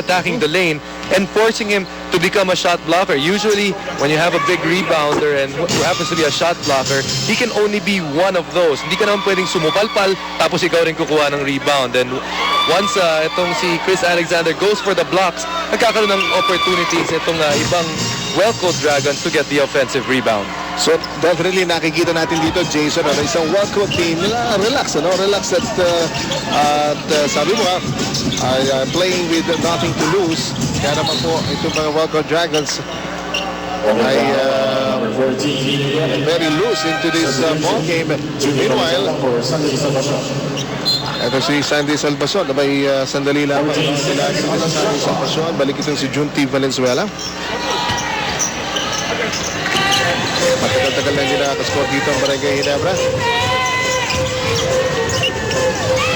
attacking the lane and forcing him to become a shot blocker. Usually, when you have a big rebounder and who happens to be a shot blocker, he can only be one of those. Hindi ka naman pwedeng sumupalpal tapos ikaw rin kukuha ng rebound. And once itong si Chris Alexander goes for the blocks, nagkakaroon ng opportunities itong ibang Welco Dragons to get the offensive rebound. So definitely nakikita natin dito, Jason, isang Welco team nila relax, relax at sabi mo playing with nothing to lose. Kaya naman po itong mga Welco Dragons ay very loose into this ball game. Meanwhile, ito si Sandy Salvacion, may sandali lang lagi naman si Sandy Salvacion. Balik itong si Junti Valenzuela. Matagal-tagal na ginakascore dito ang Barangay Ginebra.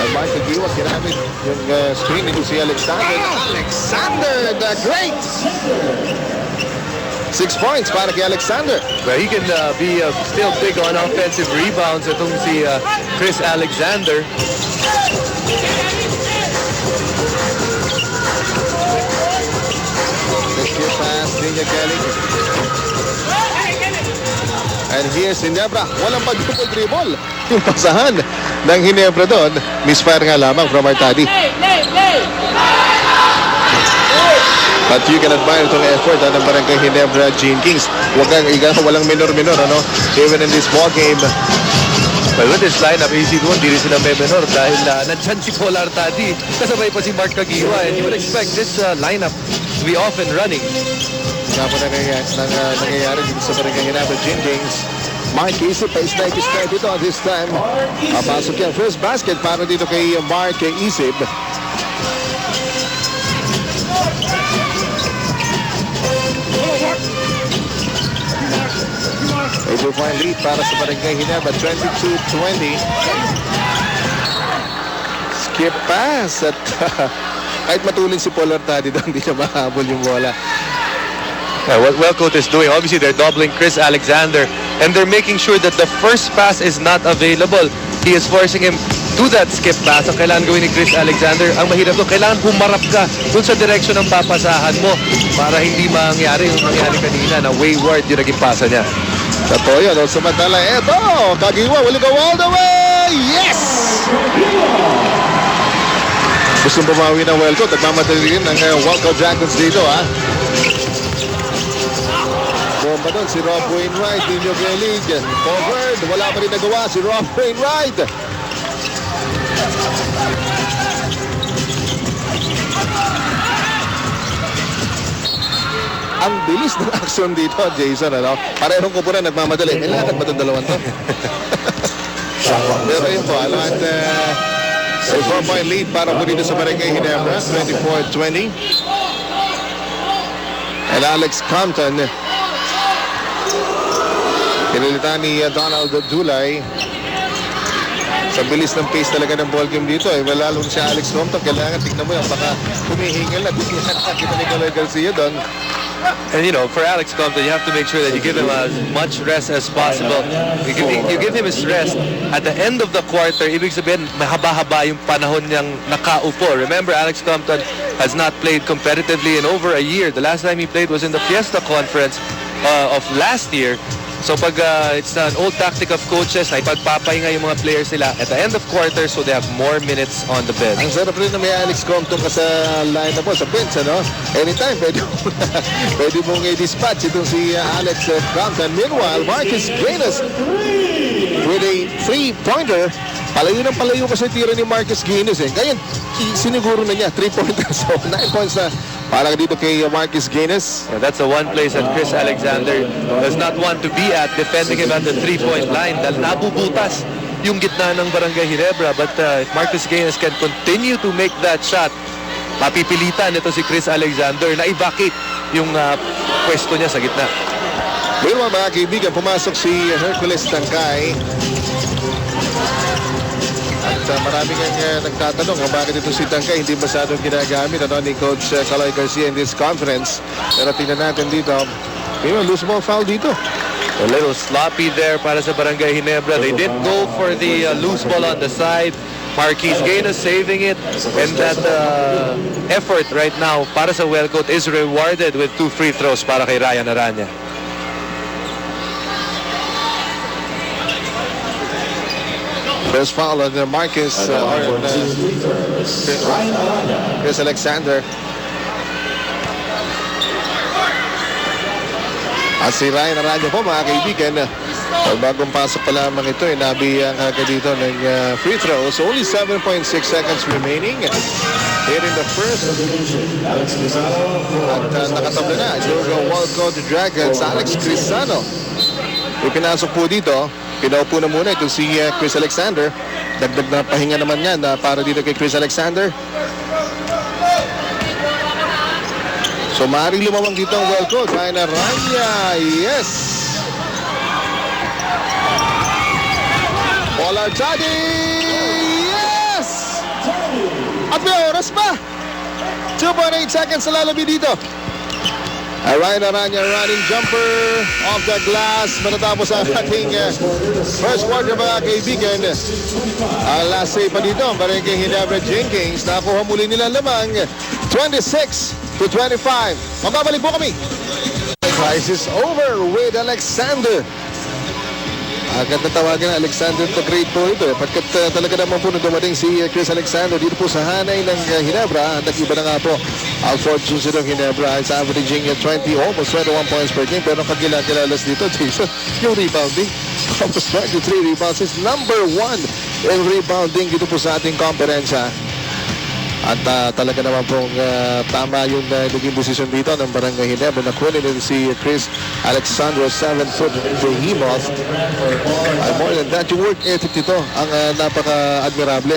At Michael Giwa, ginamit yung screen nito si Alexander. Alexander the Great! 6 points para kay Alexander. Well, he can be still big on offensive rebounds. Itong si Chris Alexander. Let's get past Niña Kelly. And here's Ginebra. Walang mag-double dribble. Yung pasahan ng Ginebra doon. Misfire nga lamang from Artadi. But you can admire itong effort ng Barangay Ginebra Gene Kings. Walang minor-minor, even in this ball game. Well, with this lineup, easy doon, di rin sila may menor dahil nandyan si Paul Artadi. Kasabay pa si Mark Caguioa, and you would expect this lineup to be off and running. Nga po nangyayari dito sa Barangay Ginebra Gene Kings. Mark Isip pa isnay dito this time. Papasok yung first basket para dito kay Mark Isip. A 2-point lead para sa Barangay Ginebra, 22-20. Skip pass at kahit matulin si Paul Artadi doon, hindi siya mahabol yung bola. What Welcote is doing, obviously they're doubling Chris Alexander and they're making sure that the first pass is not available. He is forcing him to that skip pass. Ang kailangan gawin ni Chris Alexander, ang mahirap doon, kailangan humarap ka dun sa direksyon ng papasahan mo para hindi mangyari yung nangyari kanina na wayward yung naging pasa niya. Totoo yun. Samantala, eto, Caguioa will go all the way! Yes! Gustong bumawi ng Welco. Nagmamadali rin ng Welco Dragons dito, Bomba doon si Rob Wainwright, Niño Gelig. Forward, wala pa rin nagawa si Rob Wainwright. Ang bilis ng action dito, Jason, Parehong ko po na nagmamadali. Kailangan ba itong dalawan to? Pero yun po, at a 4-point lead para po dito sa Barangay Ginebra, 24-20. And Alex Compton, kinilita ni Donald Dulay. Sa bilis ng pace talaga ng ball game dito, lalong si Alex Compton. Kailangan, tignan mo yan, baka humihingal na. Kita ni Caloy Garcia doon. And for Alex Compton, you have to make sure that you give him as much rest as possible. You give him his rest at the end of the quarter. Ibig sabihin, mahaba-haba yung panahon niyang nakaupo. Remember, Alex Compton has not played competitively in over a year. The last time he played was in the Fiesta Conference of last year. So pag it's an old tactic of coaches, ay pagpapahinga yung mga players nila at the end of quarter so they have more minutes on the bench. Ang sarap rin na may Alex Compton ka sa line po, sa bench, Anytime, pwede mong i-dispatch itong si Alex Compton. Meanwhile, Marcus Guinness with a 3-pointer. Palayo ng palayo kasi tira ni Marcus Guinness. Ngayon, siniguro na niya, 3-pointer. So, 9 points na para dito kay Marcus Guinness. Yeah, that's the one place that Chris Alexander does not want to be at, defending him at the 3-point line. Dahil nabubutas yung gitna ng Barangay Ginebra. But if Marcus Guinness can continue to make that shot, mapipilitan ito si Chris Alexander na i-vacate yung pwesto niya sa gitna. Meanwhile, mga kaibigan, pumasok si Hercules Tangkay. At marami kang nagtatanong kung bakit ito si Tangkay hindi masyadong ginagamit ni Coach Caloy Garcia in this conference. Pero tingnan natin dito. Loose ball foul dito. A little sloppy there para sa Barangay Ginebra. They did go for the loose ball on the side. Marquis Gaines saving it, and that effort right now para sa Wellcoat is rewarded with 2 free throws para kay Ryan Aranya. First foul on Marcus Chris Alexander. At si Ryan Aranya po, mga kaibigan, bagong pasok pa lamang ito, nabiyang agad dito ng free throws. Only 7.6 seconds remaining here in the first. At nakatabla na, Yoga Wellcoat Dragons, Alex Crisano. Ipinasok po dito, pinaupo na muna ito si Chris Alexander. Dagdag na pahinga naman yan para dito kay Chris Alexander. So maaaring lumawang dito ang Wellcoat. Ryan Aranya, yes! Paul Arjadi, yes! At may oras pa! 2.8 seconds na lalabi dito. Ryan Aranya running jumper off the glass. Matatapos ang ating first quarter, mga kaibigan. Ang last save pa dito, ang Barangay Ginebra Jenkins. Nakuha muli nila lamang 26-25. Mababalik po kami. Crisis over with Alexander. Agad na tawagan na Alexander the Great po ito. Pagkat talaga naman po nung dumating si Chris Alexander dito po sa hanay ng Ginebra. Nag-iba na nga po ang fortune ng Ginebra. It's averaging 20, almost 21 points per game. Pero kagilakilalas dito, Jason, yung rebounding. Almost 23 rebounds. Is number 1 in rebounding dito po sa ating konferensya. At talaga naman pong tama yung naging decision dito ng Barangay Ginebra. Nakuha nila si Chris Alexander, 7-foot behemoth. More than that, yung work ethic nito ang napaka-admirable.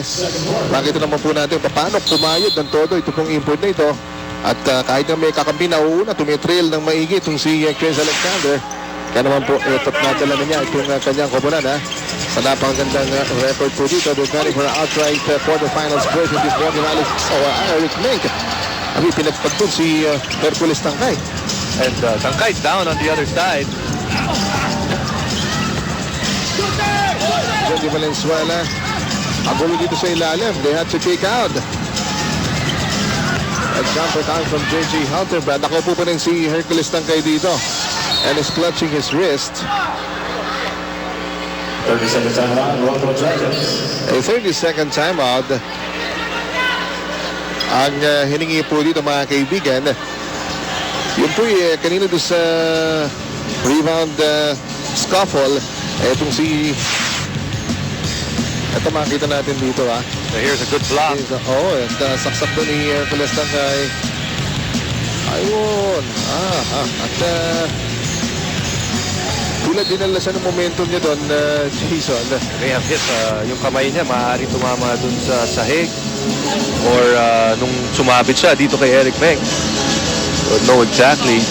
Makita naman po natin paano pumayod ng todo ito pong import na ito. At kahit na may kakampi na uuna, tumitrail ng maigi itong si Chris Alexander. Kaya naman po, top nadala na niya itong kanyang koponan, sa napakagandang record po dito. They're running for outright quarterfinals berth in this morning. Alex Mink. Abi, pinagpag dun si Hercules Tangkay. And Tangkay down on the other side. Johnny Valenzuela. Agulo dito sa ilalim. They had to kick out. A jumper time from J.J. Halterbrand. Nakupo pa rin si Hercules Tangkay dito. And is clutching his wrist. 30-second timeout, Wellcoat Dragons. A 30-second timeout. Ang hiningi po dito, mga kaibigan. Yun po kanina doon sa rebound scuffle. Itong si... Ito makikita natin dito, So here's a good block. And saksak doon ni Hercules Tangkay. Ayun. At tulad dinala siya ng momentum niya doon, Jason. May have hit, yung kamay niya maaaring tumama dun sa sahig or nung sumabit siya dito kay Eric Meng. Don't know exactly.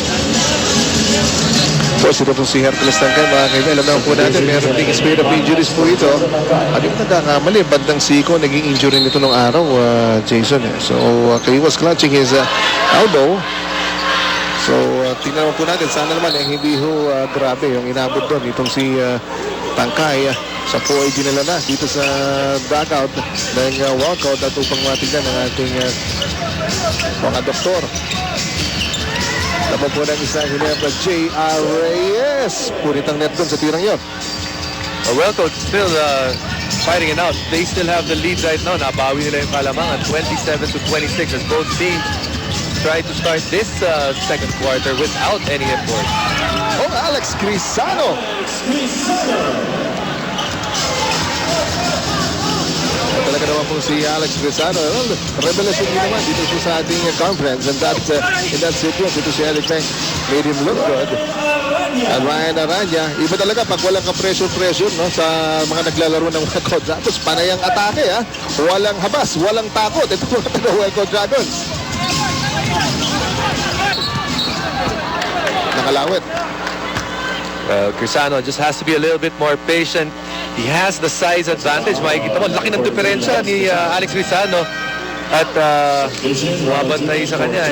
Of course, ito po si Hercules Tangkay, mga kaibigan. Alam naman po natin, meron ding spirit of injuries po ito. At yung nagkakamali, bandang siko, naging injury nito nung araw, Jason. So, he was clutching his elbow. So, tingnan naman po natin. Sana naman hindi grabe yung inabot doon. Itong si Tangkay sa po ay dinala na dito sa dugout ng Wellcoat at upang matignan ng ating mga doktor. Naman po ng isang Ginebra, J.R. Reyes. Punit ang net doon sa tirang yun. Wellcoat still fighting it out. They still have the lead right now. Nabawi nila yung kalamangan 27-26 as both teams try to start this second quarter without any import. Alex Crisano. Talaga naman po si Alex Crisano. Revelation din naman dito sa ating conference. And that, in that sequence, ito si Eric Meng made him look good. At Ryan Aranya, iba talaga pag walang ka-pressure, no, sa mga naglalaro ng Wellcoat. Tapos panayang atake, walang habas, walang takot. Ito mga taga-Wellcoat Dragons. Nakalawit. Crisano just has to be a little bit more patient. He has the size advantage. Makikita mo, laki ng diferensya ni Alex Crisano. At mabantay sa kanya